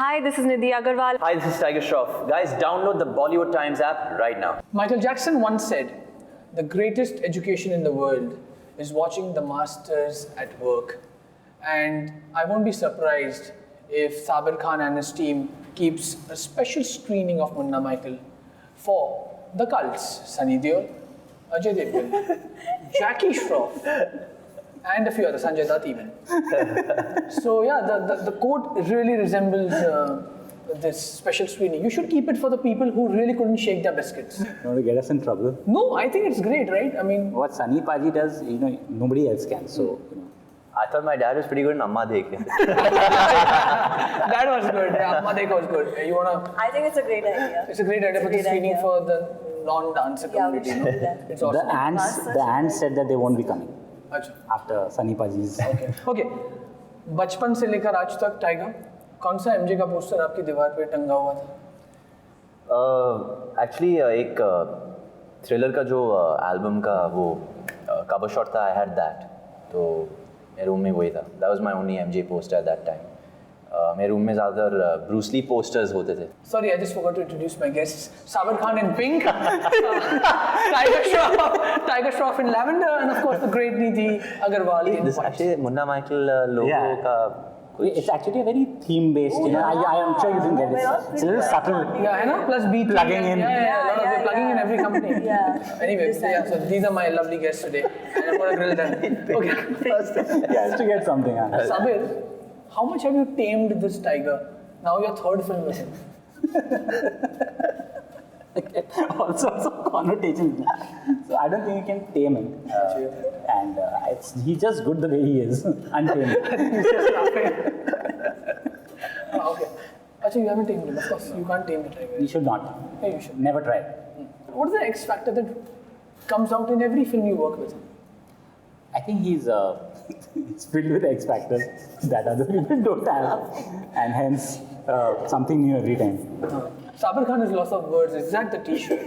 Hi, this is Nidhhi Agerwal. Hi, this is Shroff. Guys, download the Bollywood Times app right now. Michael Jackson once said, "The greatest education in the world is watching the masters at work." And I won't be surprised if Sabbir Khan and his team keeps a special screening of Munna Michael for the cults, Sunny Deol, Ajay Devgan, Jackie Shroff, and a few others, Sanjay Dutt even. So yeah, the quote really resembles this special screening. You should keep it for the people who really couldn't shake their biscuits. You want to get us in trouble? No, I think it's great, right? I mean, What Sunny Paji does, nobody else can. So, I thought my dad was pretty good in Amma Dekhe. that was good. Yeah, Amma Dekhe was good. You wanna? I think it's a great idea. It's a great idea for the screening for the non-dancer community. Yeah, we should do that. It's awesome. the ants said that they won't be coming अच्छा. after Sunny Paji's. Okay. बचपन से लेकर आज तक tiger कौन सा MJ का poster आपकी दीवार पे टंगा हुआ था? Actually, एक थ्रिलर का जो एल्बम का वो कवर शॉट था, I had that. तो मेरे रूम में वही था. That was my only MJ poster at that time. मेरे रूम में ज़्यादातर ब्रूस ली पोस्टर्स होते थे. Sorry, I just forgot to introduce my guests. Sabbir Khan in pink, Tiger Shroff in lavender, and of course the great Nidhhi Agerwal in This white. actually Munna Michael logo Yeah. का It's actually a very theme-based, I am sure you didn't get it. It's a little subtle. Yeah, है ना? Plus BT. Plugging in. Yeah, a lot of plugging in every company. Yeah. Anyway, yeah, so these are my lovely guests today, and I'm gonna grill them. Okay. He has to get something. Sabbir, how much have you tamed this tiger? Now your third film with him. All sorts of connotations. So I don't think you can tame him. And he's just good the way he is, untamed. He's just laughing. Okay. Actually, you haven't tamed him. Of course, you can't tame the tiger. You should not. Yeah, you should. Never try. What is the X factor that comes out in every film you work with him? I think he's filled with X factors that other people don't have, and hence something new every time. Sabbir Khan has lots of words. Is that the T-shirt?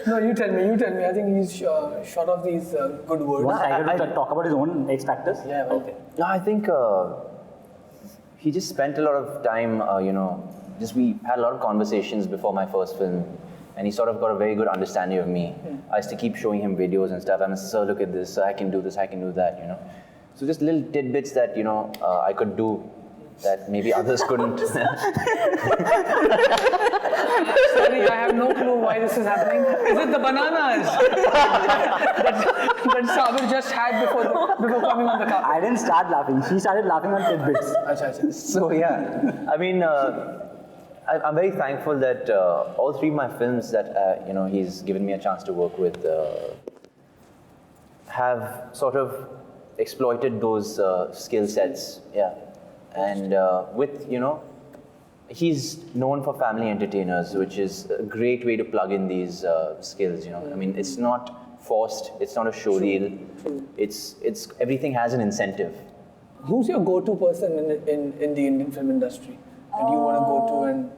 No, you tell me. I think he's short of these good words. Want Tiger to talk about his own X factors? Yeah, well, okay. No, I think he just spent a lot of time, we had a lot of conversations before my first film, and he sort of got a very good understanding of me. I used to keep showing him videos and stuff. I'm like, sir, look at this, sir, I can do this, I can do that, So just little tidbits that, I could do that maybe others couldn't. Sorry, I have no clue why this is happening. Is it the bananas that Sabbir just had before coming on the carpet? I didn't start laughing. She started laughing on tidbits. Acha. So yeah, I mean, I'm very thankful that all three of my films that he's given me a chance to work with have sort of exploited those skill sets. Yeah, and he's known for family entertainers, which is a great way to plug in these skills. I mean, it's not forced. It's not a show reel. It's everything has an incentive. Who's your go-to person in the Indian film industry that you want to go to and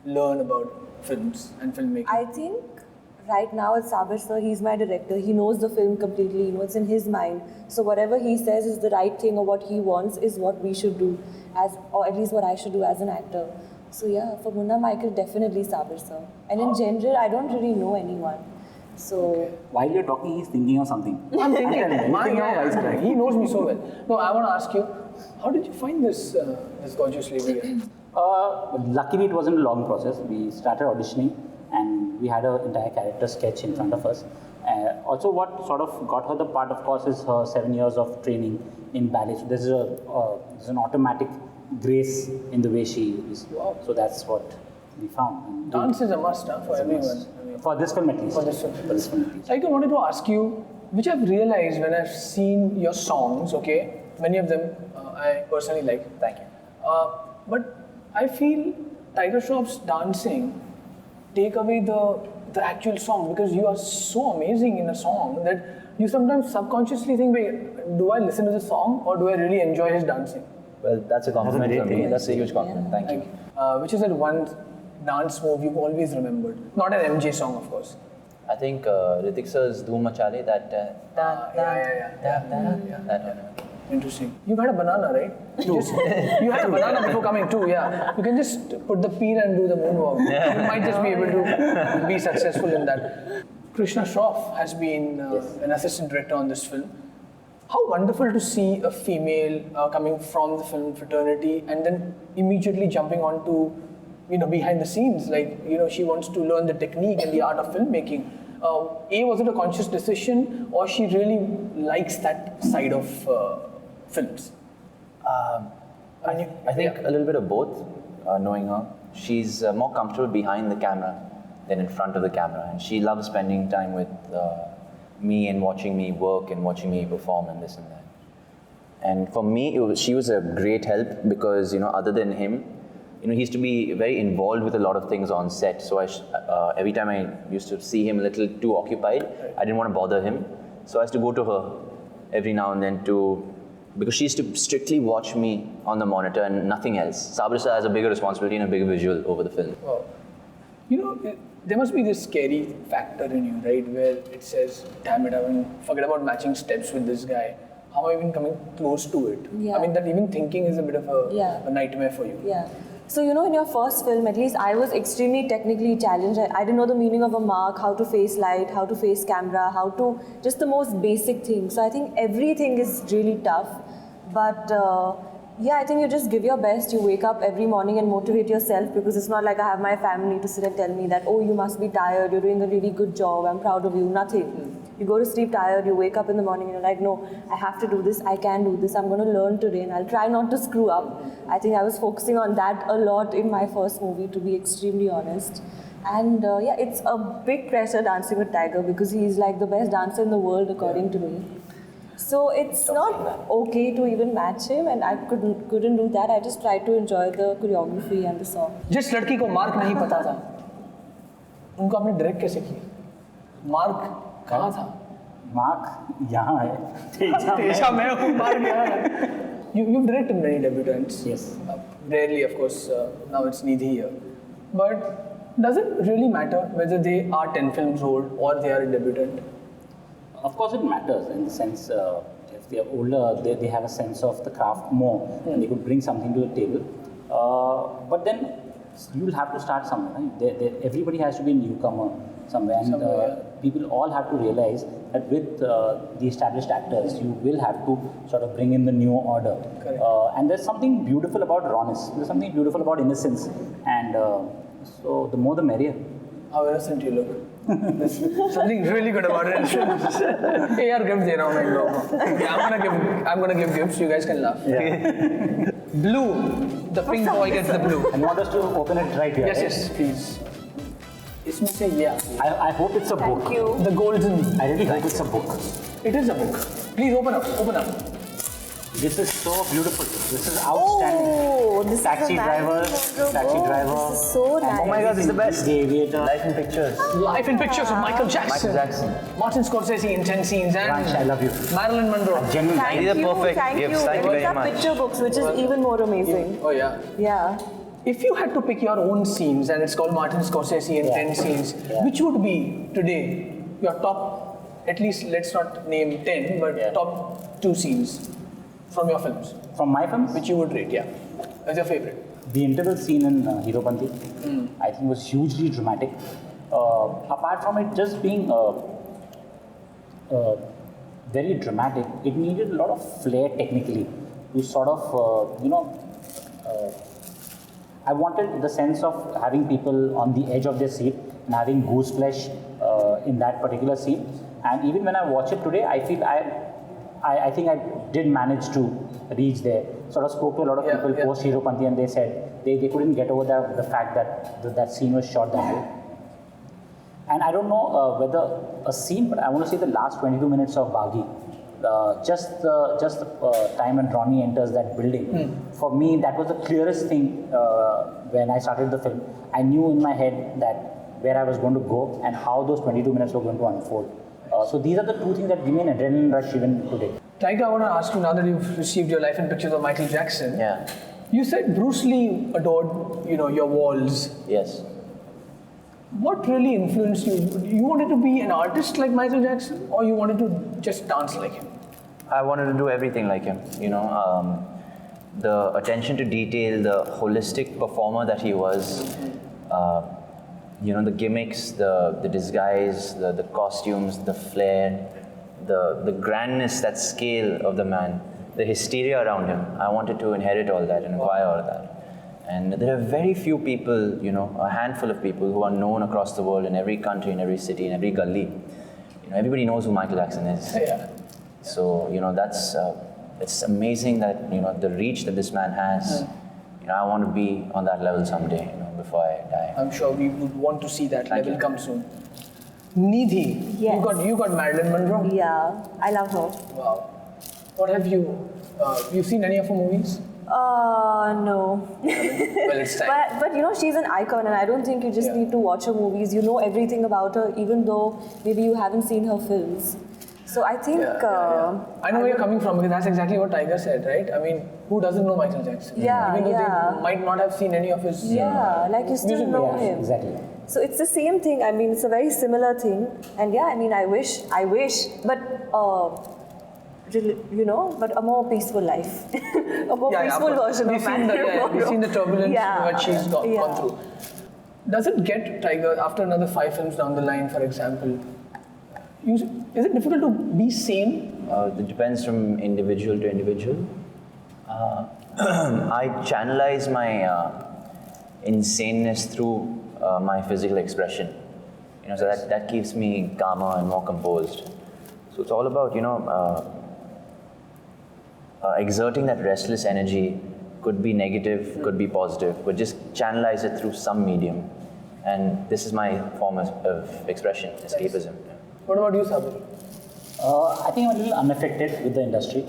learn about films and filmmaking? I think right now it's Sabbir sir. He's my director. He knows the film completely. What's in his mind. So whatever he says is the right thing, or what he wants is what we should do, or at least what I should do as an actor. So yeah, for Munna Michael, definitely Sabbir sir. And in general, I don't really know anyone. So While you're talking, he's thinking of something. I'm thinking, He's thinking of Vice Crack. he knows me so well. No, I want to ask you, how did you find this gorgeous lady here? Luckily, it wasn't a long process. We started auditioning, and we had an entire character sketch in front of us. Also, what sort of got her the part, of course, is her 7 years of training in ballet. So there's an automatic grace in the way she is. Wow. So that's what we found. And Dance is a must for everyone. I mean, for this film at least. For this film. For this film at least. I wanted to ask you, which I've realized when I've seen your songs, okay, many of them I personally like. Thank you. But I feel Tiger Shroff's dancing take away the actual song, because you are so amazing in a song that you sometimes subconsciously think, wait, do I listen to the song or do I really enjoy his dancing? Well, that's a compliment great for me. thing. That's a huge compliment. Thank you. Which is that one dance move you've always remembered? Not an MJ song, of course. I think Hrithik sir's Dhoom Machale, that Yeah. that one. Interesting. You've had a banana, right? You had a banana before coming too, yeah. You can just put the peel and do the moonwalk. You might just be able to be successful in that. Krishna Shroff has been an assistant director on this film. How wonderful to see a female coming from the film fraternity and then immediately jumping onto, behind the scenes. Like, she wants to learn the technique and the art of filmmaking. Was it a conscious decision, or she really likes that side of films? I think a little bit of both, knowing her. She's more comfortable behind the camera than in front of the camera, and she loves spending time with me and watching me work and watching me perform and this and that. And for me, she was a great help because, other than him, he used to be very involved with a lot of things on set. So every time I used to see him a little too occupied, I didn't want to bother him. So I used to go to her every now and then because she used to strictly watch me on the monitor and nothing else. Sabbir sir has a bigger responsibility and a bigger visual over the film. Wow. There must be this scary factor in you, right? Where it says, damn it, forget about matching steps with this guy. How am I even coming close to it? Yeah. That even thinking is a bit of a nightmare for you. Yeah. So, in your first film, at least I was extremely technically challenged. I didn't know the meaning of a mark, how to face light, how to face camera, just the most basic things. So I think everything is really tough. But I think you just give your best. You wake up every morning and motivate yourself, because it's not like I have my family to sit and tell me that, oh, you must be tired, you're doing a really good job, I'm proud of you. Nothing. You go to sleep tired, you wake up in the morning and you're like, no, I have to do this, I can do this, I'm going to learn today and I'll try not to screw up. I think I was focusing on that a lot in my first movie, to be extremely honest. And it's a big pressure dancing with Tiger, because he's like the best dancer in the world according to me. So it's not okay to even match him, and I couldn't do that. I just tried to enjoy the choreography and the song. जिस लड़की को mark नहीं पता था, उनको आपने direct कैसे किया? मार्क कहाँ था? मार्क यहाँ है. तेजा मैं हूँ, मार्क यहाँ है. You've directed many debutants. Yes. Rarely, of course. Now it's Nidhhi here. But does it really matter whether they are 10 films old or they are a debutant? Of course, it matters in the sense if they are older, they have a sense of the craft more, and they could bring something to the table. But then you will have to start somewhere. Right? Everybody has to be a newcomer somewhere, and people all have to realize that with the established actors, you will have to sort of bring in the new order. And there's something beautiful about rawness. There's something beautiful about innocence, and so the more the merrier. How innocent you look. There's something really good about it. Hey, yaar, gift de raha hu main. Yeah, I'm gonna give gifts. You guys can laugh. Yeah. Blue. The pink boy gets the blue. And you want us to open it right here? Yes, right? yes, please. इसमें से ये. I hope it's a book. Thank you. The golden. I really hope it's a book. It is a book. Please open up. Open up. This is so beautiful. This is outstanding. Oh, this Taxi is a driver. nice Taxi driver. This is so nice. Oh my God, this is the best. The Aviator. Life in Pictures. Life in Pictures of Michael Jackson. Michael Jackson. Martin Scorsese in 10 scenes and Ranch, I love you. Marilyn Monroe. Genuinely. Thank These are you, perfect thank gifts. you. Thank you These very are much. picture books, which is even more amazing. Oh yeah. Yeah. If you had to pick your own scenes, and it's called Martin Scorsese in 10 scenes, which would be today your top, at least let's not name 10, but top 2 scenes from your films, From my films, which you would rate, as your favorite? the interval scene in Hero Panti, I think was hugely dramatic. Apart from it just being very dramatic, it needed a lot of flair technically to sort of, I wanted the sense of having people on the edge of their seat and having goose flesh in that particular scene. And even when I watch it today, I feel I think I did manage to reach there. Sort of spoke to a lot of people post Hero Panti, and they said they couldn't get over the fact that that scene was shot that way. And I don't know whether a scene, but I want to say the last 22 minutes of Baghi. Just the time when Ronnie enters that building. For me, that was the clearest thing when I started the film. I knew in my head that where I was going to go and how those 22 minutes were going to unfold. So these are the 2 things that give me an adrenaline rush even today. Tiger, I want to ask you, now that you've received your Life in Pictures of Michael Jackson, you said Bruce Lee adored, your walls. Yes. What really influenced you? You wanted to be an artist like Michael Jackson, or you wanted to just dance like him? I wanted to do everything like him. The attention to detail, the holistic performer that he was. The gimmicks, the disguise, the costumes, the flair, the grandness, that scale of the man, the hysteria around him. I wanted to inherit all that and acquire all that. And there are very few people, a handful of people who are known across the world in every country, in every city, in every gully. Everybody knows who Michael Jackson is. Yeah. So, it's amazing that, the reach that this man has. I want to be on that level someday, before I die. I'm sure we would want to see that level come soon. Nidhi, Yes. you got Marilyn Monroe? Yeah, I love her. Wow. What have you've seen any of her movies? No. Well, it's time. But she's an icon, and I don't think you just need to watch her movies. You know everything about her, even though maybe you haven't seen her films. So I think... I know where you're coming from, because that's exactly what Tiger said, right? I mean, who doesn't know Michael Jackson? Yeah, even though they might not have seen any of his like you still music know videos. him. Exactly. So it's the same thing. I mean, it's a very similar thing. And I wish, but but a more peaceful life. A more peaceful version we've of seen we've seen the turbulence that she's gone through. Does it get Tiger, after another 5 films down the line, for example, is it difficult to be sane? It depends from individual to individual. I channelize my insaneness through my physical expression. So that keeps me calmer and more composed. So it's all about, exerting that restless energy. Could be negative, could be positive, but just channelize it through some medium. And this is my form of expression, escapism. What about you, Sabbir? I think I'm a little unaffected with the industry.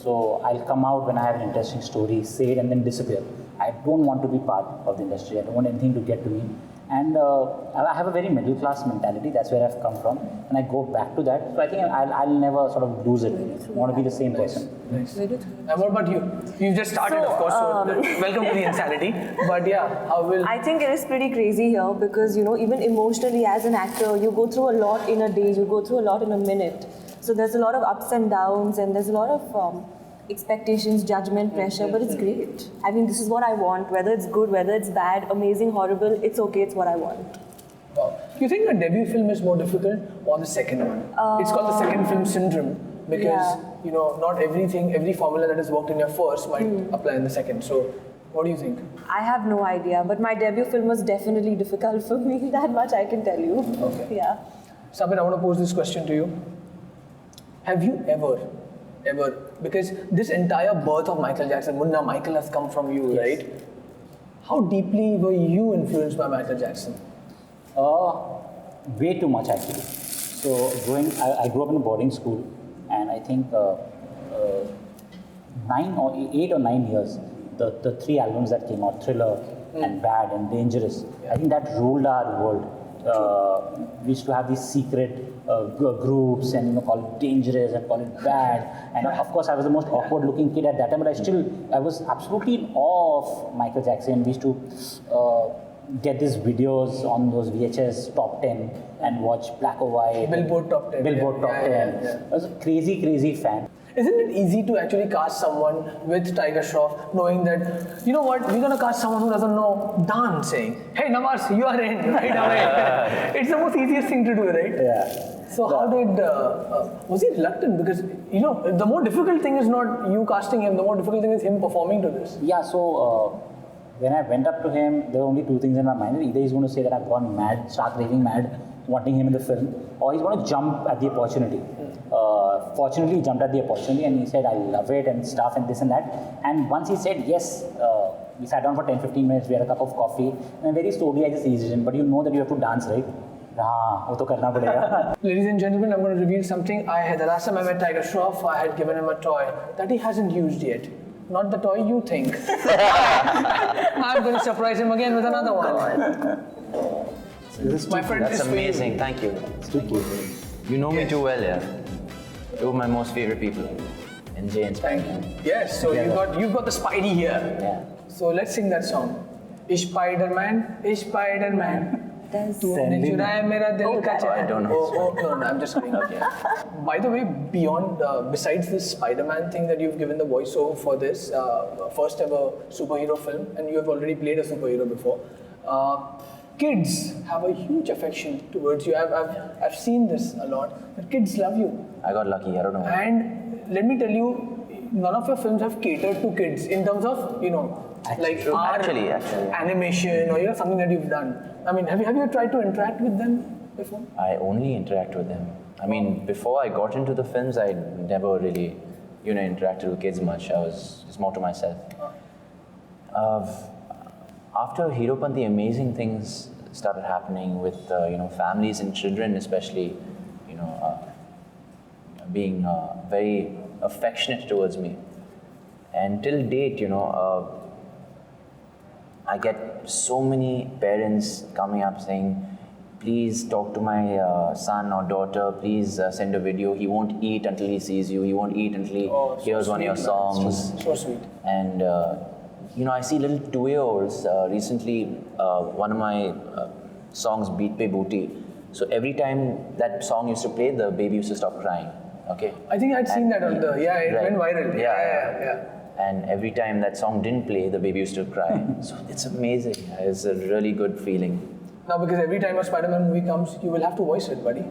So I'll come out when I have an interesting story, say it, and then disappear. I don't want to be part of the industry. I don't want anything to get to me. And I have a very middle class mentality. That's where I've come from. And I go back to that. So I think I'll never sort of lose it. I want to be the same person. Nice. And what about you? You've just started, of course, so welcome to the insanity. But yeah, how will... I think it is pretty crazy here because, even emotionally as an actor, you go through a lot in a day, you go through a lot in a minute. So there's a lot of ups and downs and there's a lot of expectations, judgment, pressure, but it's great. I mean, this is what I want, whether it's good, whether it's bad, amazing, horrible, it's okay, it's what I want. Wow. Do you think a debut film is more difficult or the second one? It's called the second film syndrome because, not every formula that has worked in your first might apply in the second. So, what do you think? I have no idea, but my debut film was definitely difficult for me, that much I can tell you. Okay. Yeah. Sabbir, I want to pose this question to you. Have you ever, because this entire birth of Michael Jackson, MUNNA, Michael has come from you, right? How deeply were you influenced by Michael Jackson? Way too much actually. So I grew up in a boarding school, and I think 8 or 9 years, the 3 albums that came out, Thriller and Bad and Dangerous, I think that ruled our world. We used to have these secret groups and call it dangerous and call it bad, and of course I was the most awkward looking kid at that time, but I was absolutely in awe of Michael Jackson. We used to get these videos on those VHS top 10 and watch black or white. Billboard top 10. Billboard top 10. I was a crazy fan. Isn't it easy to actually cast someone with Tiger Shroff, knowing that, you know what, we're going to cast someone who doesn't know dancing. Hey, Nawaz, you are in right away. It's the most easiest thing to do, right? Yeah. So how did, was he reluctant? Because, the more difficult thing is not you casting him, the more difficult thing is him performing to this. Yeah, so when I went up to him, there were only 2 things in my mind. Either he's going to say that I've gone mad, start raving mad, wanting him in the film, or he's going to jump at the opportunity. Fortunately, he jumped at the opportunity and he said, I love it and stuff and this and that. And once he said yes, we sat down for 10-15 minutes, we had a cup of coffee, and very slowly I just eased in. But you know that you have to dance, right? वो तो करना पड़ेगा. Ladies and gentlemen, I'm going to reveal something. The last time I met Tiger Shroff, I had given him a toy that he hasn't used yet. Not the toy you think. I'm going to surprise him again with another one. My friend, That's amazing. Thank you. You know me too well, yeah. Two of my most favorite people, NJ and Spike. Thank you. Yes, so you've got the Spidey here. Yeah. So let's sing that song. Ish Spider-Man, Ish Spider-Man. does. तूने चुराया मेरा दिल का चैन. I don't know. No, I'm just kidding. By the way, besides this Spider-Man thing that you've given the voiceover for this first ever superhero film, and you have already played a superhero before, kids have a huge affection towards you. I've seen this a lot. The kids love you. I got lucky. I don't know. And let me tell you, none of your films have catered to kids in terms of, like Actually. animation or something that you've done. I mean, have you tried to interact with them before? I only interact with them. I mean, before I got into the films, I never really, interacted with kids much. I was just more to myself. After Heropanti, amazing things started happening with, families and children, especially, being very affectionate towards me. And till date, I get so many parents coming up saying, please talk to my son or daughter, please send a video. He won't eat until he sees you. He won't eat until he hears one of your songs. So sweet. And, I see little 2-year-olds. Recently, one of my songs, Beat Pe Booty. So every time that song used to play, the baby used to stop crying. Okay? I think I'd seen that on it went viral. Yeah. And every time that song didn't play, the baby used to cry. So it's amazing. It's a really good feeling. Now, because every time a Spider-Man movie comes, you will have to voice it, buddy.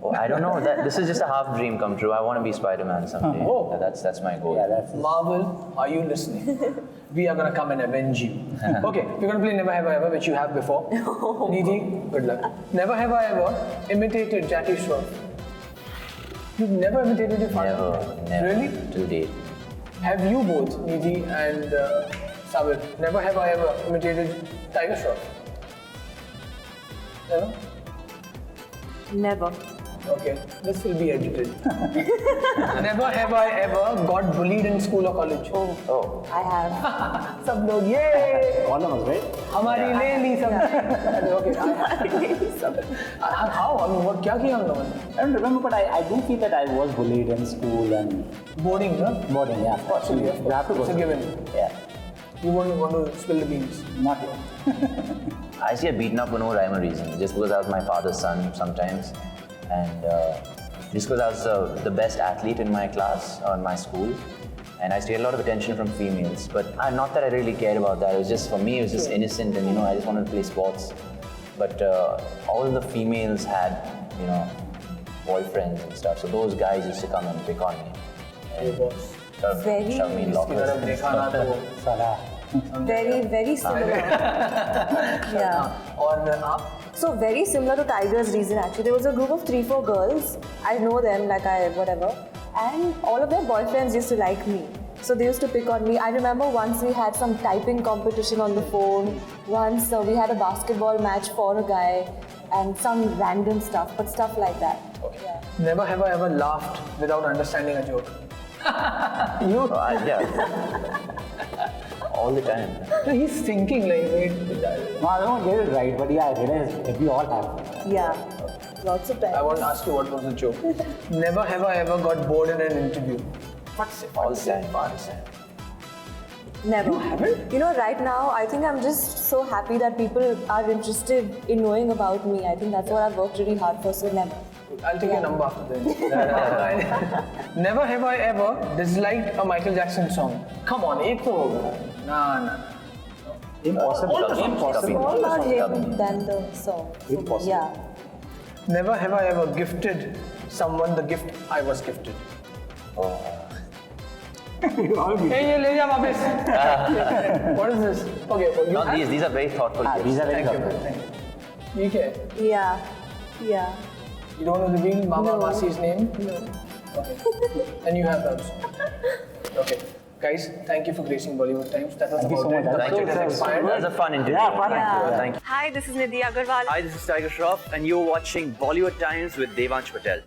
Oh, I don't know. This is just a half dream come true. I want to be Spider-Man someday. Oh. That's my goal. Yeah, that's Marvel, are you listening? We are going to come and avenge you. Okay, we're going to play Never Have I Ever, which you have before. Nidhhi, good luck. Never have I ever imitated Jackie Shroff. You've never imitated your father? Never. Really? Till date. Have you both, Nidhhi and Sabbir, never have I ever imitated Tiger Shroff? Never? Never. Okay, this will be edited. Never have I ever got bullied in school or college. Oh. I have. सब लोग ये all of us, right? हमारी ले ली सब. Okay. How? I mean, what? क्या किया हम लोगों ने? I don't remember, but I do feel that I was bullied in school and Boarding, no? boarding, yeah. Possibly, of You have to course. go. It's a given. Yeah, You won't want to spill the beans. not yet. I used to get beaten up for no rhyme or reason, just because I was my father's son sometimes. And just because I was the best athlete in my class or in my school. And I used to get a lot of attention from females. But not that I really cared about that. It was just, for me, it was just innocent and, I just wanted to play sports. But all the females had, boyfriends and stuff. So those guys used to come and pick on me. And sort of Very- shove me in lockers. Salah. Very, very similar. Yeah. और आप? So very similar to Tiger's reason actually. There was a group of 3-4 girls. I know them, whatever. And all of their boyfriends used to like me. So they used to pick on me. I remember once we had some typing competition on the phone. Once we had a basketball match for a guy and some random stuff, but stuff like that. Okay. Yeah. Never have I ever laughed without understanding a joke. You? Yeah. All the time. No, he's thinking like, wait. No, I don't get it right, but yeah, I realize that we all have. Yeah. Lots of times. I won't ask you what was the joke. Never have I ever got bored in an interview. What's it? All the time. Never. You haven't? Right now, I think I'm just so happy that people are interested in knowing about me. I think that's what I've worked really hard for, so never. I'll take your number after that. Never have I ever disliked a Michael Jackson song. Come on, ek to hoga. Nah. Impossible. It's Impossible. more about him than the song. So, Impossible. yeah. Never have I ever gifted someone the gift I was gifted. Hey, ye le ja वापस. What is this? Okay, you No, have? these are very thoughtful gifts. These are very Thank you, thoughtful. man. Thank you. ठीक है. Yeah. You don't want to reveal Mama No. Masi's name? No. Okay. And you have those. Okay. Guys, thank you for gracing Bollywood Times. That was Thank you about so it. much. The Thank you. project has expired. That was a fun interview. Yeah, fun. Thank you. Hi, this is Nidhhi Agerwal. Hi, this is Tiger Shroff, and you're watching Bollywood Times with Devansh Patel.